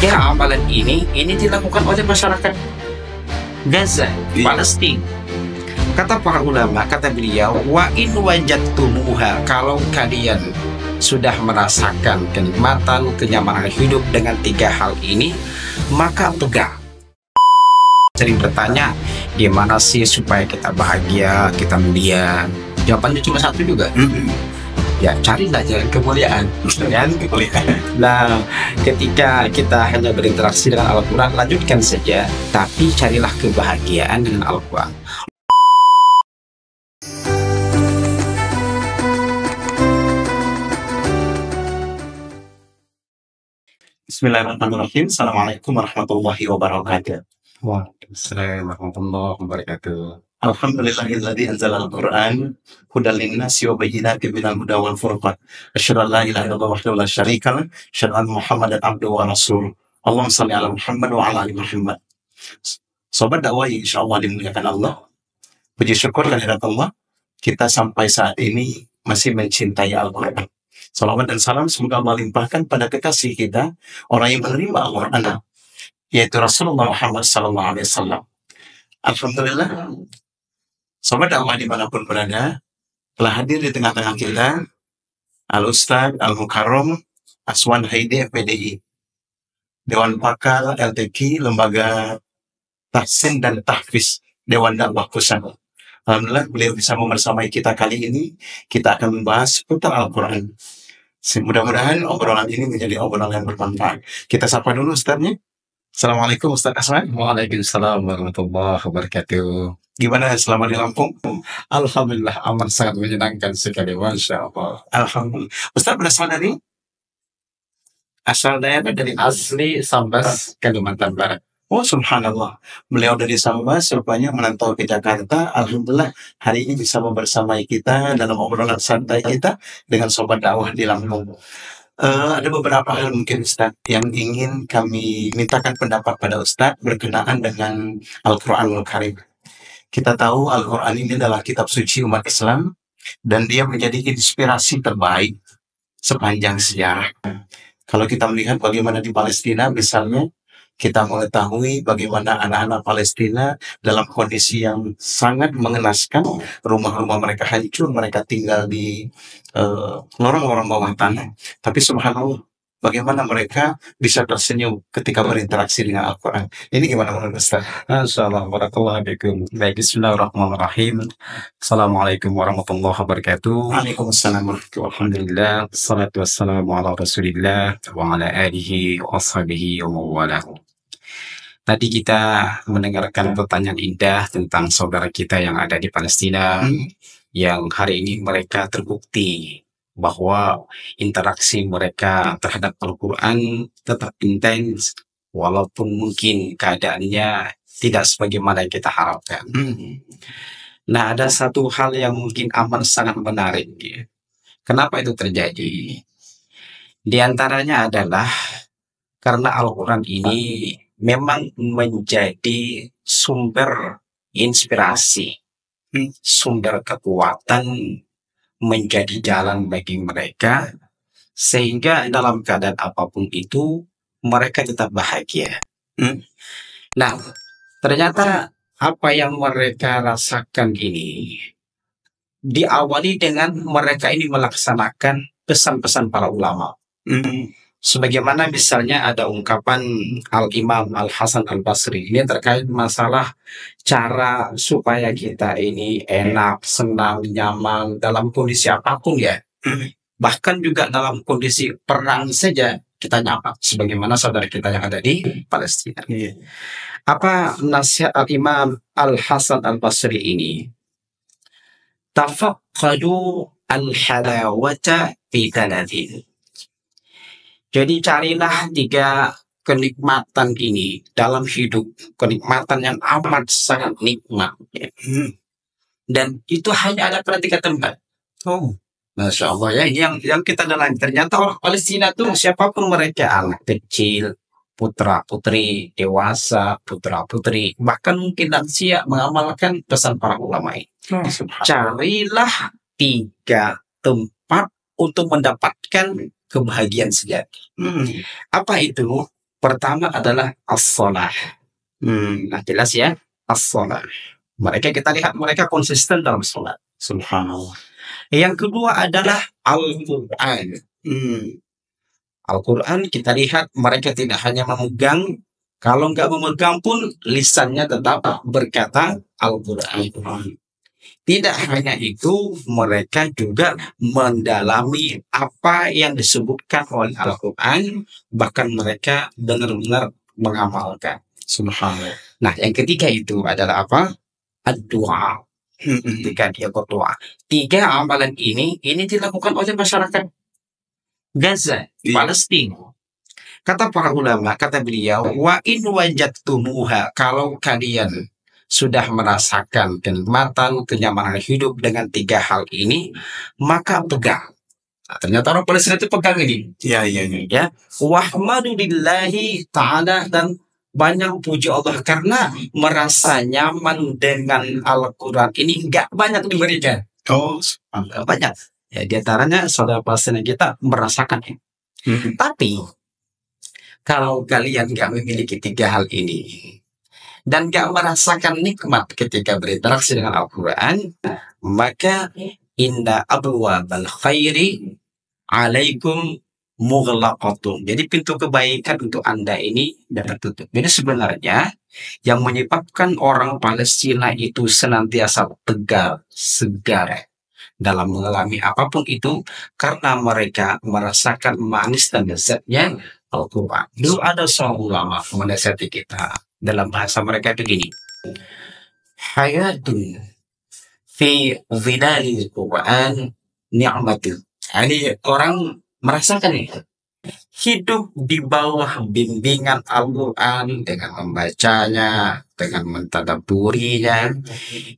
Tiga amalan ini dilakukan oleh masyarakat Gaza, Palestina. Kata para ulama, kata beliau, wa in wajadtumuha, kalau kalian sudah merasakan kenikmatan, kenyamanan hidup dengan tiga hal ini, maka pegang. Sering bertanya, gimana sih supaya kita bahagia, kita mulia? Jawabannya cuma satu juga. Ya, carilah jalan kemuliaan. Nah, ketika kita hanya berinteraksi dengan Al-Quran, lanjutkan saja, tapi carilah kebahagiaan dengan Al-Quran. Bismillahirrahmanirrahim. Assalamualaikum warahmatullahi wabarakatuh. Waalaikumsalam warahmatullahi wabarakatuh. Alhamdulillahilladzi anzala al-Qur'an hudal linnasi wa bayyinatin minal huda wal furqan. Asyhadu an la ilaha illallah wahdahu la syarika lah, asyhadu anna Muhammadan abduhu wa rasuluh. Allahumma shalli ala Muhammad wa ala ali Muhammad. Sobat dakwah yang insyaallah dimuliakan Allah. Puji syukur kehadirat Allah, kita sampai saat ini masih mencintai Al-Qur'an. Salawat dan salam semoga Allah limpahkan pada kekasih kita, orang yang menerima Al-Qur'an, yaitu Rasulullah Muhammad SAW. Alhamdulillah, sobat dakwah dimanapun berada, telah hadir di tengah-tengah kita Al-Ustadz Al-Mukarram Aswan Haidi FPDI, Dewan Pakar LTQ, Lembaga Tahsin dan Tahfiz Dewan Dakwah Pusat. Alhamdulillah, beliau bisa membersamai kita kali ini. Kita akan membahas seputar Al-Quran. Mudah-mudahan obrolan ini menjadi obrolan yang bermanfaat. Kita sapa dulu Ustadznya. Assalamualaikum Ustadz Aswan. Waalaikumsalam warahmatullahi wabarakatuh. Gimana selama di Lampung? Alhamdulillah, aman, sangat menyenangkan sekali, Masya Allah. Alhamdulillah. Ustadz berasal dari? Asal daerah dari asli Sambas, Kalimantan Barat. Oh subhanallah, beliau dari Sambas rupanya menantau ke Jakarta. Alhamdulillah hari ini bisa membersamai kita dalam obrolan santai kita dengan sobat dakwah di Lampung. Ada beberapa hal mungkin Ustaz yang ingin kami mintakan pendapat pada Ustaz berkenaan dengan Al-Quranul Karim. Kita tahu Al-Quran ini adalah kitab suci umat Islam dan dia menjadi inspirasi terbaik sepanjang sejarah. Kalau kita melihat bagaimana di Palestina misalnya, kita mengetahui bagaimana anak-anak Palestina dalam kondisi yang sangat mengenaskan, rumah-rumah mereka hancur, mereka tinggal di lorong-lorong bawah tanah. Tapi subhanallah, bagaimana mereka bisa tersenyum ketika berinteraksi dengan Al-Quran. Ini gimana menurut Ustaz? Assalamualaikum warahmatullahi wabarakatuh. Baik, bismillahirrahmanirrahim. Assalamualaikum warahmatullahi wabarakatuh. Waalaikumsalam. Alhamdulillah, salatu wassalamu ala rasulillah wa ala alihi wa sahbihi wa mawalah. Tadi kita mendengarkan pertanyaan indah tentang saudara kita yang ada di Palestina, yang hari ini mereka terbukti bahwa interaksi mereka terhadap Al-Quran tetap intens, walaupun mungkin keadaannya tidak sebagaimana yang kita harapkan. Nah, ada satu hal yang mungkin amat sangat menarik. Kenapa itu terjadi? Di antaranya adalah karena Al-Quran ini memang menjadi sumber inspirasi, sumber kekuatan, menjadi jalan bagi mereka, sehingga dalam keadaan apapun itu mereka tetap bahagia. Nah, ternyata apa yang mereka rasakan ini diawali dengan mereka ini melaksanakan pesan-pesan para ulama. Sebagaimana misalnya ada ungkapan Al-Imam Al-Hasan Al-Basri ini terkait masalah cara supaya kita ini enak, senang, nyaman dalam kondisi apapun ya. Bahkan juga dalam kondisi perang saja kita nyaman, sebagaimana saudara kita yang ada di Palestina. Apa nasihat Al-Imam Al-Hasan Al-Basri ini? Tafaqqadu al-halawata fi thalathin. Jadi carilah tiga kenikmatan ini dalam hidup, kenikmatan yang amat sangat nikmat. Dan itu hanya ada pada tiga tempat. Masya Allah ya, ini yang kita dalami. Ternyata orang Palestina tuh siapapun mereka, anak kecil, putra-putri, dewasa, putra-putri, bahkan mungkin lansia mengamalkan pesan para ulama ini. Carilah tiga tempat untuk mendapatkan kebahagiaan sejati. Apa itu? Pertama adalah as-shalah. Nah, jelas ya, as-shalah. Mereka kita lihat mereka konsisten dalam sholat. Subhanallah. Yang kedua adalah Al-Quran. Al-Quran kita lihat mereka tidak hanya memegang, kalau nggak memegang pun lisannya tetap berkata Al-Quran. Tidak hanya itu, mereka juga mendalami apa yang disebutkan oleh Al-Quran, bahkan mereka benar-benar mengamalkan. Subhanallah. Nah, yang ketiga itu adalah apa? Ad-du'a. Ketika dia berdoa. 3 amalan ini dilakukan oleh masyarakat Gaza, Palestina. Kata para ulama, kata beliau, wa in wajadtumuha, kalau kalian sudah merasakan kenikmatan, kenyamanan hidup dengan 3 hal ini, maka pegang. Nah, ternyata orang Palestina itu pegang ini. Ya. Wahmadulillahi ta'ala, dan banyak puji Allah karena merasa nyaman dengan Al-Quran ini nggak banyak diberikan. Oh, Nggak banyak. Ya, di antaranya saudara Palestina kita merasakan ini. Tapi kalau kalian nggak memiliki 3 hal ini dan nggak merasakan nikmat ketika berinteraksi dengan Al-Quran, maka inna abwabal khairi alaikum mughlaqatun. Jadi pintu kebaikan untuk Anda ini dapat tutup. Jadi sebenarnya yang menyebabkan orang Palestina itu senantiasa tegar, segar dalam mengalami apapun itu karena mereka merasakan manis dan lezatnya Al-Quran. Dulu ada seorang ulama menasihati kita dalam bahasa mereka begini. Hayatun fi zilalil Quran ni'matul. Jadi orang merasakan itu. Hidup di bawah bimbingan Al-Quran dengan membacanya, dengan mentadabburinya,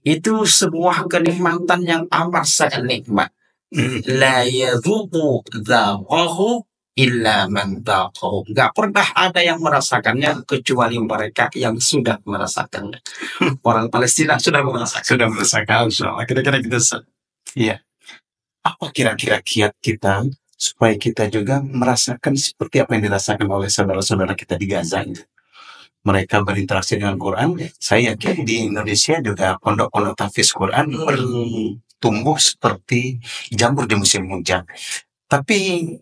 itu sebuah kenikmatan yang amat sangat nikmat. La yadhuqu dzaqahu illa man dzaqahu. Enggak pernah ada yang merasakannya kecuali mereka yang sudah merasakannya. Orang Palestina sudah merasakan. Insyaallah. Kira-kira kita iya. Apa kira-kira kiat kita supaya kita juga merasakan seperti apa yang dirasakan oleh saudara-saudara kita di Gaza itu? Mereka berinteraksi dengan Quran. Saya yakin di Indonesia juga pondok-pondok tahfiz Quran bertumbuh seperti jamur di musim hujan. Tapi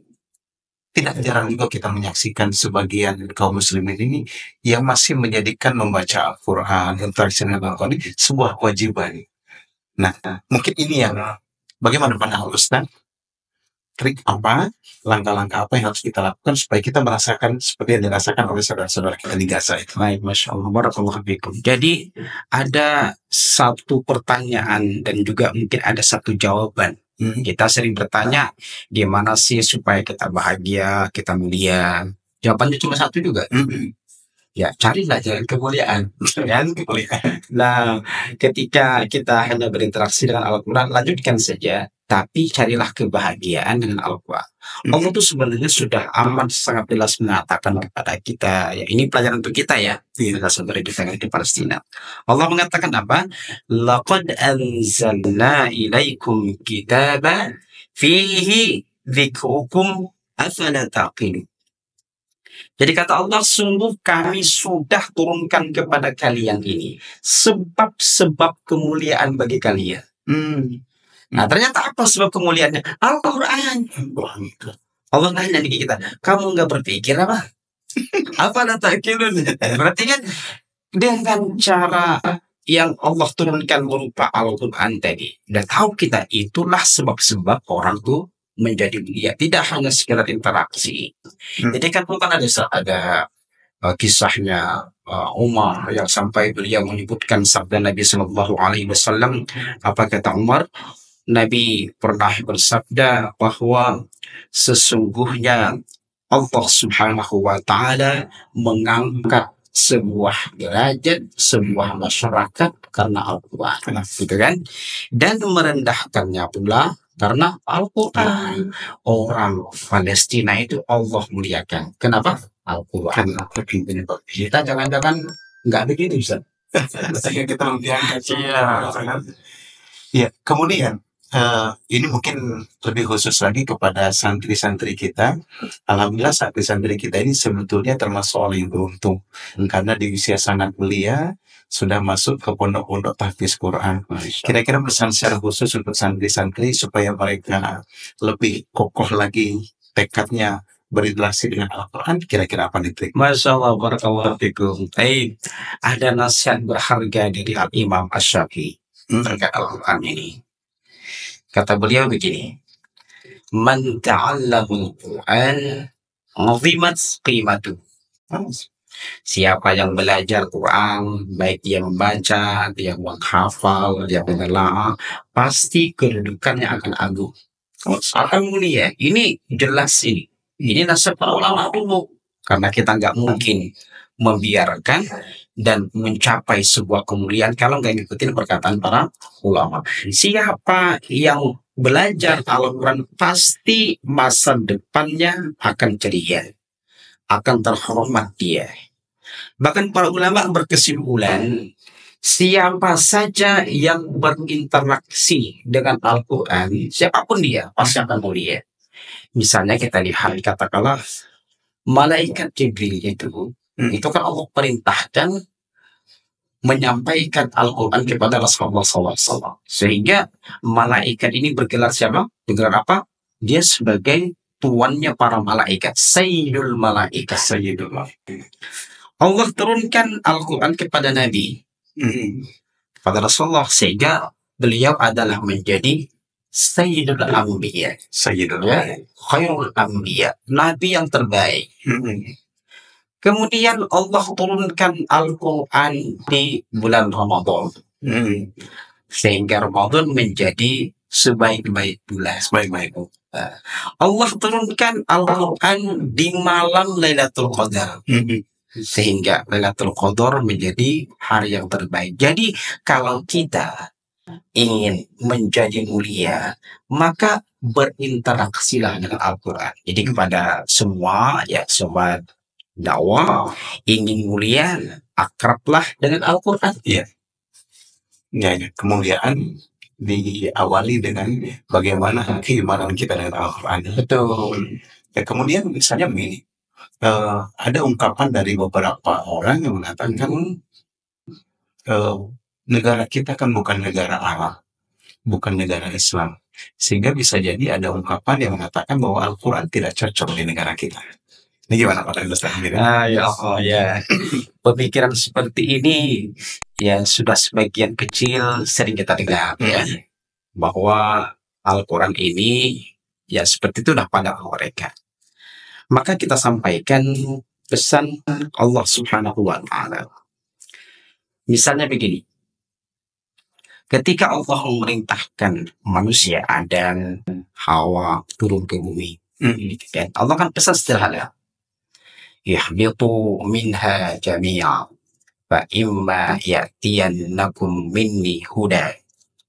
tidak jarang juga kita menyaksikan sebagian kaum muslimin ini yang masih menjadikan membaca Al-Quran, interaksi dengan Al-Quran ini sebuah kewajiban. Nah, mungkin ini yang bagaimana pandangan Ustaz? Trik apa, langkah-langkah apa yang harus kita lakukan supaya kita merasakan seperti yang dirasakan oleh saudara-saudara kita di Gaza itu. Baik, Masya Allah, barakallahu fikum. Jadi ada satu pertanyaan dan juga mungkin ada satu jawaban. Kita sering bertanya, gimana sih supaya kita bahagia, kita mulia? Jawabannya cuma satu juga. Ya, carilah jalan kemuliaan. Nah, ketika kita hanya berinteraksi dengan Al-Quran, lanjutkan saja. Tapi carilah kebahagiaan dengan Al-Quran. Allah itu sebenarnya sudah amat sangat jelas mengatakan kepada kita. Ya, ini pelajaran untuk kita ya. Saudara kita di Palestina. Allah mengatakan apa? Laqad anzalna ilaikum kitaban fihi dzikrukum afala taqilun. Jadi kata Allah, sungguh kami sudah turunkan kepada kalian ini sebab-sebab kemuliaan bagi kalian. Nah, ternyata apa sebab kemuliaannya? Al-Quran. Allah nanya di kita, kamu nggak berpikir apa? Apa taqilun? Berarti kan dengan cara yang Allah turunkan berupa Al-Quran tadi, dan tahu kita itulah sebab-sebab orang tuh menjadi mulia, tidak hanya sekedar interaksi. Jadi kan bukan ada kisahnya Umar yang sampai beliau menyebutkan sabda Nabi Shallallahu Alaihi Wasallam. Apa kata Umar? Nabi pernah bersabda bahwa sesungguhnya Allah Subhanahu Wa Taala mengangkat sebuah derajat, sebuah masyarakat karena Al-Quran, gitu kan? Dan merendahkannya pula karena Al-Quran. Orang Palestina itu Allah muliakan. Kenapa? Al-Quran. Kita jangan-jangan nggak begitu, Ustaz. Kita membiarkan. Iya. Kemudian Ini mungkin lebih khusus lagi kepada santri-santri kita. Alhamdulillah santri-santri kita ini sebetulnya termasuk orang yang beruntung. Karena di usia sangat belia, sudah masuk ke pondok-pondok tahfiz Quran. Kira-kira pesan secara khusus untuk santri-santri supaya mereka lebih kokoh lagi tekadnya berinteraksi dengan Al-Quran, kira-kira apa nih trik? Masya Allah, barakallahu fikum. Ada nasihat berharga dari Al-Imam Asy-Syafi'i terkait Al-Quran ini. Kata beliau begini, Man ta'allamul Quran, azimat qimatu. Siapa yang belajar Quran, baik dia membaca, dia menghafal, dia menelaah, pasti kedudukannya akan agung. Akan mulia. Ini jelas ini. Ini nasihat para ulama dulu. Karena kita nggak mungkin membiarkan dan mencapai sebuah kemuliaan kalau nggak ngikutin perkataan para ulama. Siapa yang belajar Al-Quran pasti masa depannya akan ceria, akan terhormat dia. Bahkan para ulama berkesimpulan, siapa saja yang berinteraksi dengan Al-Quran, siapapun dia, pasti akan mulia. Misalnya kita lihat, katakanlah, malaikat Jibril itu kan Allah perintahkan menyampaikan Al-Quran kepada Rasulullah SAW. Sehingga malaikat ini bergelar siapa? Bergelar apa? Dia sebagai tuannya para malaikat. Sayyidul malaikat. Sayyidul malaikat. Allah turunkan Al-Quran kepada Nabi. Kepada Rasulullah. Sehingga beliau adalah menjadi Sayyidul Anbiya. Sayyidul Khairul Anbiya. Nabi yang terbaik. Kemudian Allah turunkan Al-Quran di bulan Ramadan. Sehingga Ramadan menjadi sebaik-baik bulan. Sebaik-baik bulan. Allah turunkan Al-Quran di malam Lailatul Qadar. Sehingga Lailatul Qadar menjadi hari yang terbaik. Jadi kalau kita ingin menjadi mulia, maka berinteraksilah dengan Al-Quran. Jadi kepada semua, ya sobat dakwah, ingin mulia, akrablah dengan Al-Quran. Ya, kemuliaan diawali dengan bagaimana keimanan kita dengan Al-Quran. Betul. Ya, kemudian misalnya begini, ada ungkapan dari beberapa orang yang mengatakan negara kita kan bukan negara Arab, bukan negara Islam, sehingga bisa jadi ada ungkapan yang mengatakan bahwa Al-Quran tidak cocok di negara kita. Ini gimana Pak Ustaz? Ya Allah ya. Pemikiran seperti ini ya sudah sebagian kecil sering kita dengar ya, bahwa Al-Quran ini ya seperti itu dah pada mereka. Maka kita sampaikan pesan Allah Subhanahu wa Ta'ala. Misalnya begini, ketika Allah memerintahkan manusia Adam, Hawa turun ke bumi, Allah kan pesan sederhana, ihbitu minha jami'a fa imma ya'tiyannakum minni huda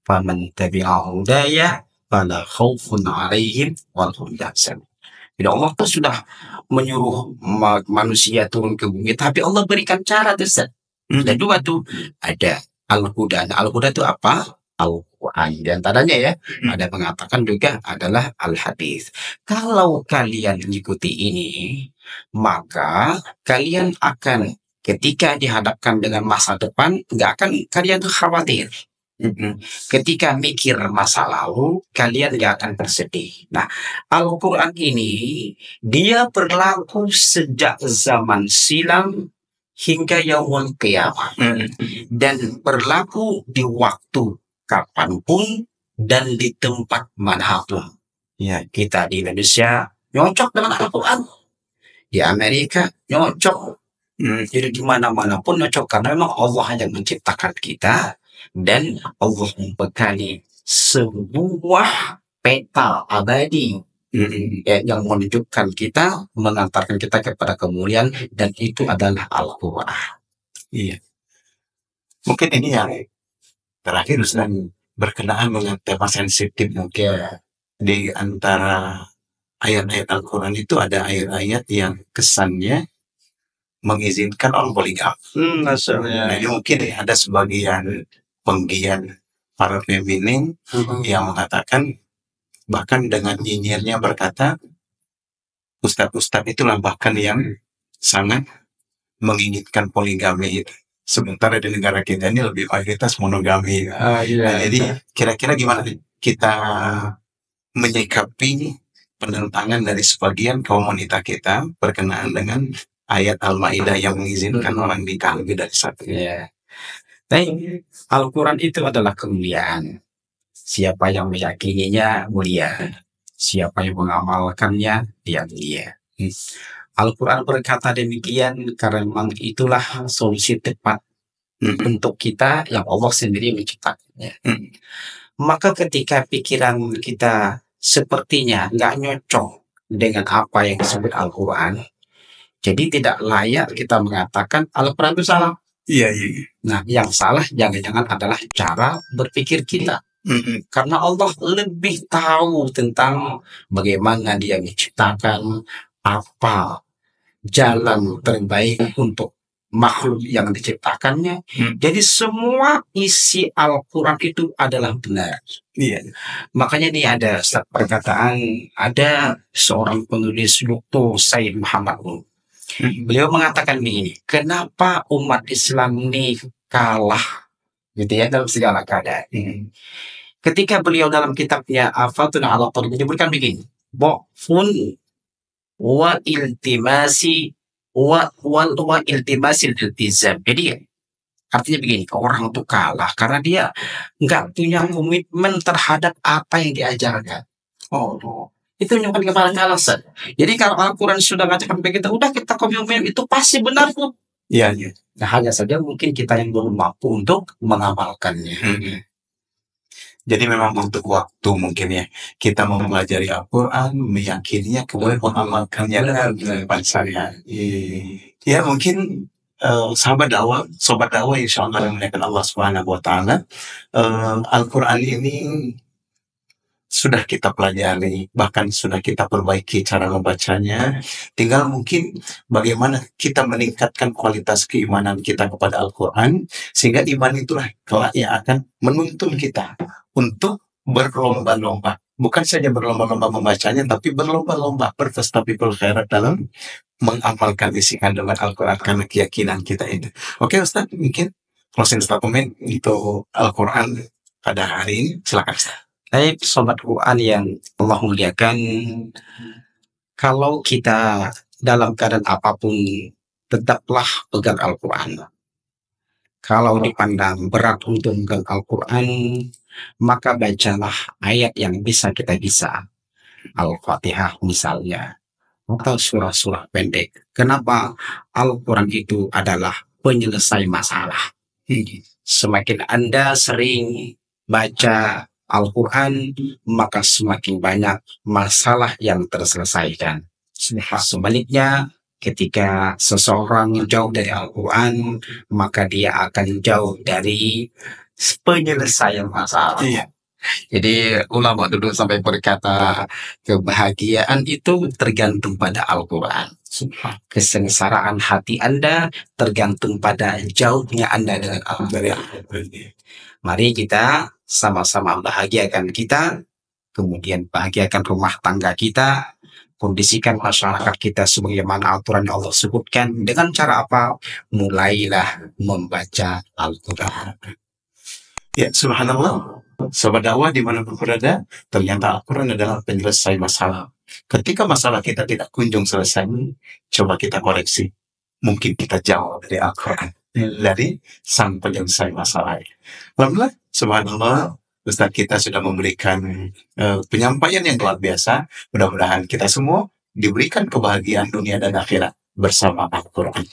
faman tabi'a hudaya fala khaufun 'alaihim wa lahum yahzanun. Jadi Allah tuh sudah menyuruh manusia turun ke bumi, tapi Allah berikan cara tersebut. Ada dua tuh, ada Al-Huda. Al-Huda itu apa? Al-Quran. Di antaranya ya, ada mengatakan juga adalah Al-Hadis. Kalau kalian ikuti ini, maka kalian akan ketika dihadapkan dengan masa depan, nggak akan kalian khawatir. Ketika mikir masa lalu, kalian nggak akan bersedih. Nah, Al-Quran ini, dia berlaku sejak zaman silam hingga yaumul qiyamah. Dan berlaku di waktu kapanpun dan di tempat manapun. Ya, kita di Indonesia nyocok dengan Al-Quran. Di Amerika nyocok. Jadi di mana-mana pun nyocok, karena memang Allah yang menciptakan kita dan Allah membekali sebuah peta abadi yang menunjukkan kita, mengantarkan kita kepada kemuliaan, dan itu adalah Al-Quran. Iya. Mungkin ini yang terakhir Ustaz, berkenaan dengan tema sensitif mungkin. Di antara ayat-ayat Al-Quran itu ada ayat-ayat yang kesannya mengizinkan orang poligami. Nah, ini mungkin ya, ada sebagian penggiat para feminin yang mengatakan, bahkan dengan nyinyirnya berkata, ustadz-ustadz itulah bahkan yang sangat menginginkan poligami itu. Sementara di negara kita ini lebih mayoritas monogami. Nah, jadi kira-kira gimana kita menyikapi penentangan dari sebagian kaum wanita kita berkenaan dengan ayat Al-Maidah yang mengizinkan orang nikah lebih dari satu. Tapi Al-Quran itu adalah kemuliaan. Siapa yang meyakininya mulia, siapa yang mengamalkannya dia mulia. Al-Quran berkata demikian karena memang itulah solusi tepat untuk kita yang Allah sendiri menciptakannya. Maka ketika pikiran kita sepertinya nggak nyocok dengan apa yang disebut Al-Quran, jadi tidak layak kita mengatakan Al-Quran itu salah. Iya. Nah, yang salah jangan-jangan adalah cara berpikir kita. Karena Allah lebih tahu tentang bagaimana dia menciptakan, apa jalan terbaik untuk makhluk yang diciptakannya. Jadi semua isi Al-Quran itu adalah benar. Makanya nih ada perkataan, ada seorang penulis Dr. Said Muhammad. Beliau mengatakan begini, kenapa umat Islam ini kalah gitu ya dalam segala keadaan. Ketika beliau dalam kitabnya Afatun ala Talib menyebutkan begini, Bofun wa iltimasi wa iltimasil iltizam. Jadi artinya begini, orang itu kalah karena dia nggak punya komitmen terhadap apa yang diajarkan. Itu menyebabkan kepala alasan. Jadi kalau Al-Quran sudah mengatakan begitu, udah kita komitmen itu pasti benar kok. Iya. Nah, hanya saja mungkin kita yang belum mampu untuk mengamalkannya. Jadi memang butuh waktu mungkin ya. Kita mempelajari Al-Quran, meyakininya, kemudian mengamalkannya dengan saya. Ya mungkin sobat dakwah insya Allah memuliakan Allah Subhanahu Wa Taala. Al-Quran ini sudah kita pelajari, bahkan sudah kita perbaiki cara membacanya. Tinggal mungkin bagaimana kita meningkatkan kualitas keimanan kita kepada Al-Quran, sehingga iman itulah kelak yang akan menuntun kita untuk berlomba-lomba. Bukan saja berlomba-lomba membacanya, tapi berlomba-lomba berfastabiqul khairat dalam mengamalkan isi kandungan Al-Quran karena keyakinan kita itu. Oke Ustaz, mungkin closing statement untuk Al-Quran pada hari ini, silakan Ustaz. Baik, sobat Quran yang Allah muliakan, kalau kita dalam keadaan apapun tetaplah pegang Al-Quran. Kalau dipandang berat untuk pegang Al-Quran, maka bacalah ayat yang bisa kita bisa. Al-Fatihah misalnya, atau surah-surah pendek. Kenapa? Al-Quran itu adalah penyelesai masalah. Semakin Anda sering baca Al-Quran, maka semakin banyak masalah yang terselesaikan. Sebaliknya, ketika seseorang jauh dari Al-Quran, maka dia akan jauh dari penyelesaian masalah. Jadi ulama dulu sampai berkata, kebahagiaan itu tergantung pada Al-Quran. Kesengsaraan hati Anda tergantung pada jauhnya Anda dengan Al-Quran. Mari kita sama-sama bahagiakan kita, kemudian bahagiakan rumah tangga kita, kondisikan masyarakat kita sebagaimana aturan yang Allah sebutkan. Dengan cara apa? Mulailah membaca Al-Quran. Ya, subhanallah. Sobat dakwah dimanapun berada, ternyata Al-Quran adalah penyelesai masalah. Ketika masalah kita tidak kunjung selesai, coba kita koreksi. Mungkin kita jauh dari Al-Quran, dari sang penyelesai masalah. Alhamdulillah, subhanallah, Ustaz kita sudah memberikan penyampaian yang luar biasa. Mudah-mudahan kita semua diberikan kebahagiaan dunia dan akhirat bersama Al-Quran.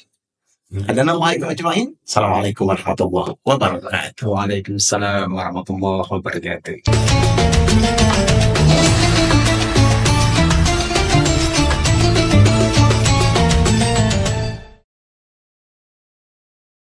Assalamualaikum warahmatullahi wabarakatuh. Waalaikumsalam warahmatullahi wabarakatuh.